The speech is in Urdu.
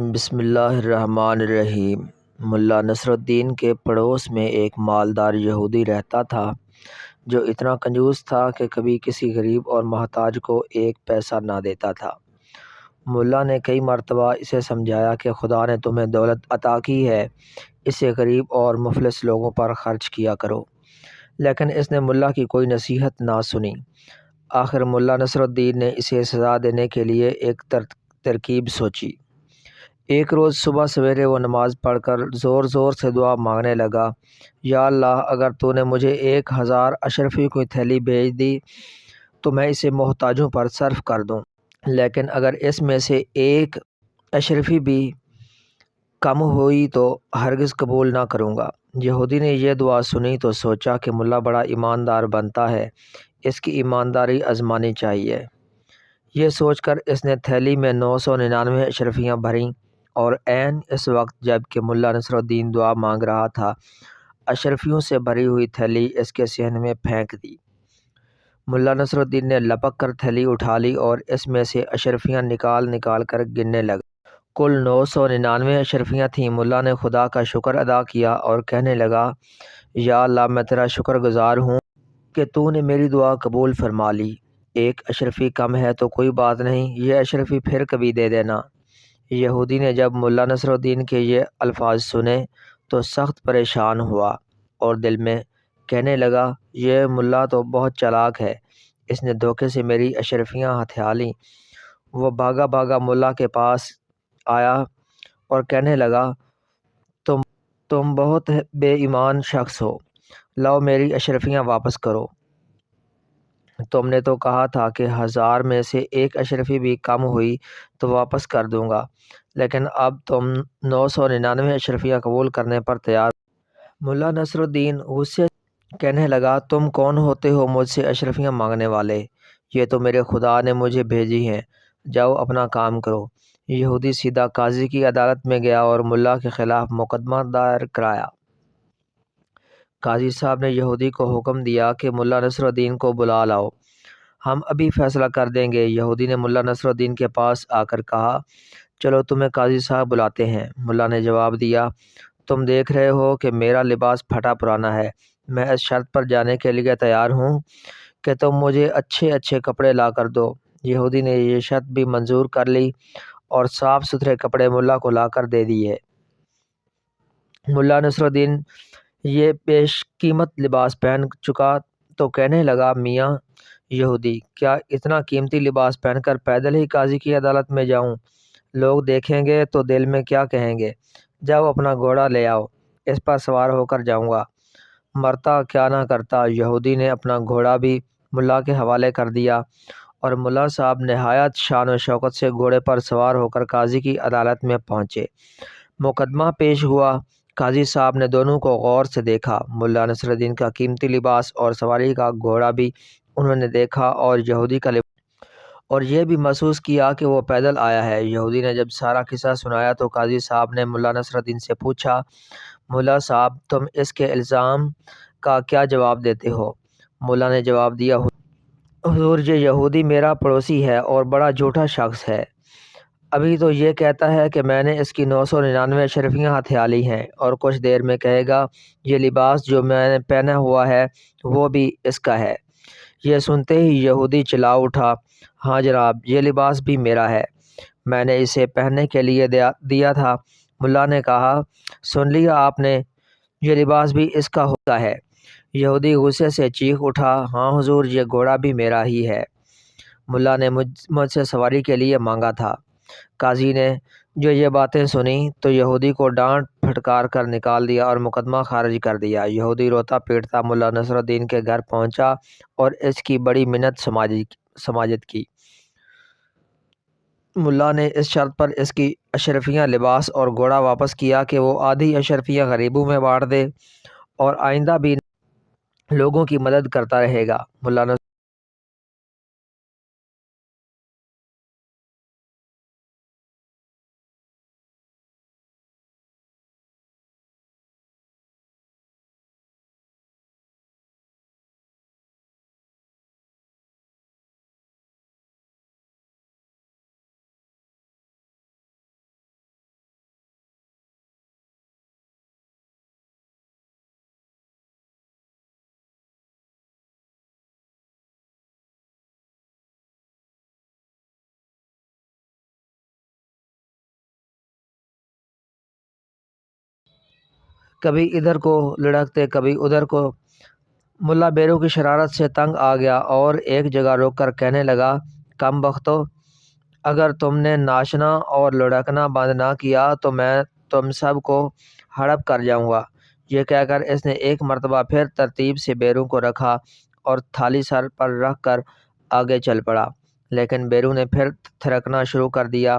بسم اللہ الرحمن الرحیم۔ ملا نصر الدین کے پڑوس میں ایک مالدار یہودی رہتا تھا جو اتنا کنجوس تھا کہ کبھی کسی غریب اور محتاج کو ایک پیسہ نہ دیتا تھا۔ ملا نے کئی مرتبہ اسے سمجھایا کہ خدا نے تمہیں دولت عطا کی ہے، اسے غریب اور مفلس لوگوں پر خرچ کیا کرو، لیکن اس نے ملا کی کوئی نصیحت نہ سنی۔ آخر ملا نصر الدین نے اسے سزا دینے کے لیے ایک ترکیب سوچی۔ ایک روز صبح سویرے وہ نماز پڑھ کر زور زور سے دعا مانگنے لگا، یا اللہ، اگر تو نے مجھے 1000 اشرفی کی تھیلی بھیج دی تو میں اسے محتاجوں پر صرف کر دوں، لیکن اگر اس میں سے ایک اشرفی بھی کم ہوئی تو ہرگز قبول نہ کروں گا۔ یہودی نے یہ دعا سنی تو سوچا کہ ملا بڑا ایماندار بنتا ہے، اس کی ایمانداری آزمانی چاہیے۔ یہ سوچ کر اس نے تھیلی میں 999 اشرفیاں بھریں اور عین اس وقت جب کہ ملا نصر الدین دعا مانگ رہا تھا، اشرفیوں سے بھری ہوئی تھیلی اس کے صحن میں پھینک دی۔ ملا نصر الدین نے لپک کر تھیلی اٹھا لی اور اس میں سے اشرفیاں نکال نکال کر گننے لگا۔ کل 999 اشرفیاں تھیں۔ ملا نے خدا کا شکر ادا کیا اور کہنے لگا، یا اللہ، میں تیرا شکر گزار ہوں کہ تو نے میری دعا قبول فرما لی۔ ایک اشرفی کم ہے تو کوئی بات نہیں، یہ اشرفی پھر کبھی دے دینا۔ یہودی نے جب ملا نصر الدین کے یہ الفاظ سنے تو سخت پریشان ہوا اور دل میں کہنے لگا، یہ ملا تو بہت چالاک ہے، اس نے دھوکے سے میری اشرفیاں ہتھیا لیں۔ وہ بھاگا بھاگا ملا کے پاس آیا اور کہنے لگا، تم بہت بے ایمان شخص ہو، لاؤ میری اشرفیاں واپس کرو۔ تم نے تو کہا تھا کہ 1000 میں سے ایک اشرفی بھی کم ہوئی تو واپس کر دوں گا، لیکن اب تم 999 اشرفیاں قبول کرنے پر تیار ہو۔ ملا نصر الدین غصے سے کہنے لگا، تم کون ہوتے ہو مجھ سے اشرفیاں مانگنے والے؟ یہ تو میرے خدا نے مجھے بھیجی ہیں، جاؤ اپنا کام کرو۔ یہودی سیدھا قاضی کی عدالت میں گیا اور ملا کے خلاف مقدمہ دائر کرایا۔ قاضی صاحب نے یہودی کو حکم دیا کہ ملا نصر الدین کو بلا لاؤ، ہم ابھی فیصلہ کر دیں گے۔ یہودی نے ملا نصر الدین کے پاس آ کر کہا، چلو تمہیں قاضی صاحب بلاتے ہیں۔ ملا نے جواب دیا، تم دیکھ رہے ہو کہ میرا لباس پھٹا پرانا ہے، میں اس شرط پر جانے کے لیے تیار ہوں کہ تم مجھے اچھے اچھے کپڑے لا کر دو۔ یہودی نے یہ شرط بھی منظور کر لی اور صاف ستھرے کپڑے ملا کو لا کر دے دیے۔ ملا نصر الدین یہ بیش قیمت لباس پہن چکا تو کہنے لگا، میاں یہودی، کیا اتنا قیمتی لباس پہن کر پیدل ہی قاضی کی عدالت میں جاؤں؟ لوگ دیکھیں گے تو دل میں کیا کہیں گے؟ جاؤ اپنا گھوڑا لے آؤ، اس پر سوار ہو کر جاؤں گا، مرتا کیا نہ کرتا۔ یہودی نے اپنا گھوڑا بھی ملا کے حوالے کر دیا اور ملا صاحب نہایت شان و شوکت سے گھوڑے پر سوار ہو کر قاضی کی عدالت میں پہنچے۔ مقدمہ پیش ہوا۔ قاضی صاحب نے دونوں کو غور سے دیکھا، ملا نصر الدین کا قیمتی لباس اور سواری کا گھوڑا بھی انہوں نے دیکھا اور یہودی کا لباس، اور یہ بھی محسوس کیا کہ وہ پیدل آیا ہے۔ یہودی نے جب سارا قصہ سنایا تو قاضی صاحب نے ملا نصر الدین سے پوچھا، ملا صاحب، تم اس کے الزام کا کیا جواب دیتے ہو؟ ملا نے جواب دیا، حضور، یہ یہودی میرا پڑوسی ہے اور بڑا جھوٹا شخص ہے۔ ابھی تو یہ کہتا ہے کہ میں نے اس کی 999 اشرفیاں ہتھیا لی ہیں اور کچھ دیر میں کہے گا یہ لباس جو میں نے پہنا ہوا ہے وہ بھی اس کا ہے۔ یہ سنتے ہی یہودی چلا اٹھا، ہاں جناب، یہ لباس بھی میرا ہے، میں نے اسے پہننے کے لیے دیا تھا۔ ملا نے کہا، سن لیا آپ نے، یہ لباس بھی اس کا ہوتا ہے۔ یہودی غصے سے چیخ اٹھا، ہاں حضور، یہ گھوڑا بھی میرا ہی ہے، ملا نے مجھ سے سواری کے لیے مانگا تھا۔ قاضی نے جو یہ باتیں سنی تو یہودی کو ڈانٹ پھٹکار کر نکال دیا اور مقدمہ خارج کر دیا۔ یہودی روتا پیٹتا ملا نصر الدین کے گھر پہنچا اور اس کی بڑی منت سماجت کی۔ ملا نے اس شرط پر اس کی اشرفیاں، لباس اور گھوڑا واپس کیا کہ وہ آدھی اشرفیاں غریبوں میں بانٹ دے اور آئندہ بھی لوگوں کی مدد کرتا رہے گا۔ ملا نصر کبھی ادھر کو لڑکتے کبھی ادھر کو۔ ملا بیرو کی شرارت سے تنگ آ گیا اور ایک جگہ روک کر کہنے لگا، کم بختو، اگر تم نے ناچنا اور لڑکنا بند نہ کیا تو میں تم سب کو ہڑپ کر جاؤں گا۔ یہ کہہ کر اس نے ایک مرتبہ پھر ترتیب سے بیرو کو رکھا اور تھالی سر پر رکھ کر آگے چل پڑا، لیکن بیرو نے پھر تھرکنا شروع کر دیا